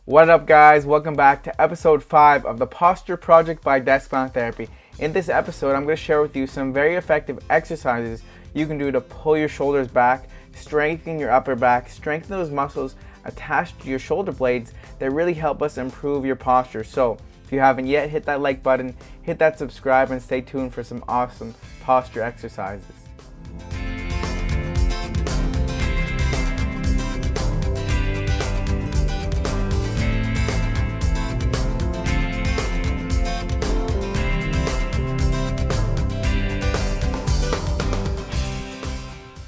What up, guys? Welcome back to episode 5 of the Posture Project by Deskbound Therapy. In this episode, I'm going to share with you some very effective exercises you can do to pull your shoulders back, strengthen your upper back, strengthen those muscles attached to your shoulder blades that really help us improve your posture. So, if you haven't yet, hit that like button, hit that subscribe, and stay tuned for some awesome posture exercises.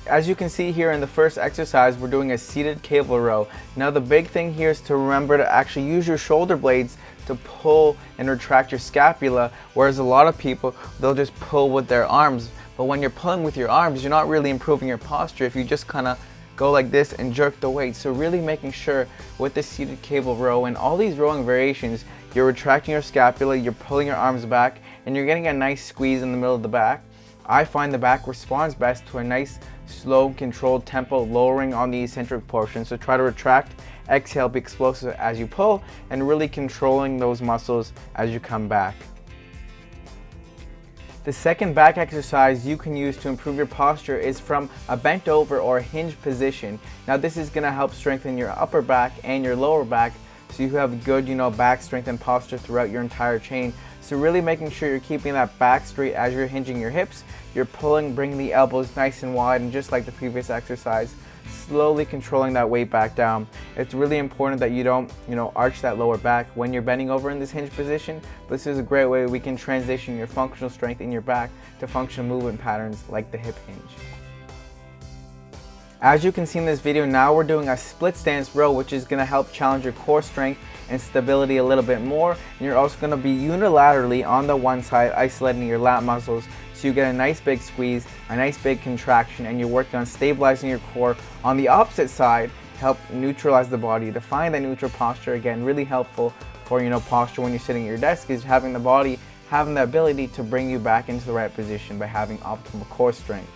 As you can see here in the first exercise, we're doing a seated cable row. Now the big thing here is to remember to actually use your shoulder blades to pull and retract your scapula, whereas a lot of people, they'll just pull with their arms. But when you're pulling with your arms, you're not really improving your posture if you just kind of go like this and jerk the weight. So really making sure with the seated cable row and all these rowing variations, you're retracting your scapula, you're pulling your arms back, and you're getting a nice squeeze in the middle of the back. I find the back responds best to a nice, slow, controlled tempo, lowering on the eccentric portion. So try to retract, exhale, be explosive as you pull, and really controlling those muscles as you come back. The second back exercise you can use to improve your posture is from a bent over or hinge position. Now this is going to help strengthen your upper back and your lower back, so you have good, back strength and posture throughout your entire chain. So really making sure you're keeping that back straight as you're hinging your hips. You're pulling, bringing the elbows nice and wide, and just like the previous exercise, slowly controlling that weight back down. It's really important that you don't, arch that lower back when you're bending over in this hinge position. This is a great way we can transition your functional strength in your back to functional movement patterns like the hip hinge. As you can see in this video, now we're doing a split stance row, which is going to help challenge your core strength and stability a little bit more. And you're also going to be unilaterally on the one side, isolating your lat muscles, so you get a nice big squeeze, a nice big contraction, and you're working on stabilizing your core. On the opposite side, help neutralize the body to find that neutral posture. Again, really helpful for posture when you're sitting at your desk, is having the body having the ability to bring you back into the right position by having optimal core strength.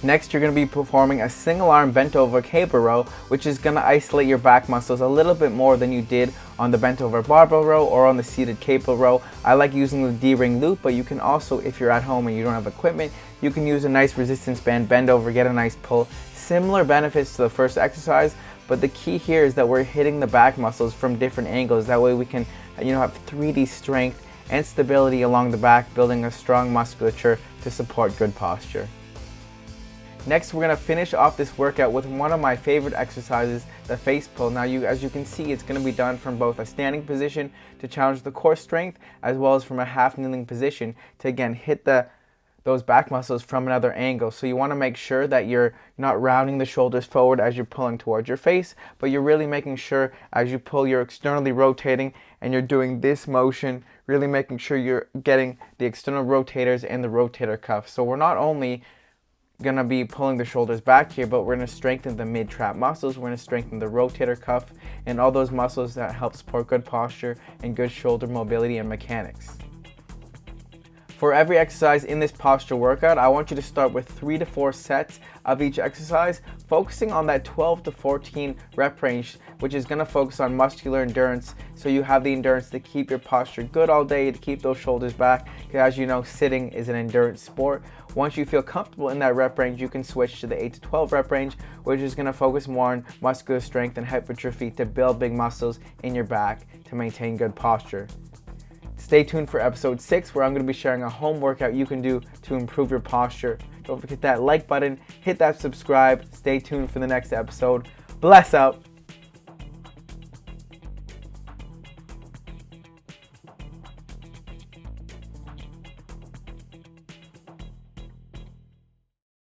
Next, you're going to be performing a single arm bent over cable row, which is going to isolate your back muscles a little bit more than you did on the bent over barbell row or on the seated cable row. I like using the D-ring loop, but you can also, if you're at home and you don't have equipment, you can use a nice resistance band, bend over, get a nice pull. Similar benefits to the first exercise, but the key here is that we're hitting the back muscles from different angles. That way we can, have 3D strength and stability along the back, building a strong musculature to support good posture. Next, we're going to finish off this workout with one of my favorite exercises, the face pull. Now, as you can see, it's going to be done from both a standing position to challenge the core strength, as well as from a half kneeling position to, again, hit those back muscles from another angle. So you want to make sure that you're not rounding the shoulders forward as you're pulling towards your face, but you're really making sure as you pull, you're externally rotating and you're doing this motion, really making sure you're getting the external rotators and the rotator cuff. So we're not only going to be pulling the shoulders back here, but we're going to strengthen the mid-trap muscles, we're going to strengthen the rotator cuff, and all those muscles that help support good posture and good shoulder mobility and mechanics. For every exercise in this posture workout, I want you to start with 3 to 4 sets of each exercise, focusing on that 12 to 14 rep range, which is going to focus on muscular endurance, so you have the endurance to keep your posture good all day, to keep those shoulders back, because as you know, sitting is an endurance sport. Once you feel comfortable in that rep range, you can switch to the 8 to 12 rep range, which is going to focus more on muscular strength and hypertrophy to build big muscles in your back to maintain good posture. Stay tuned for episode 6, where I'm going to be sharing a home workout you can do to improve your posture. Don't forget that like button, hit that subscribe, stay tuned for the next episode. Bless out.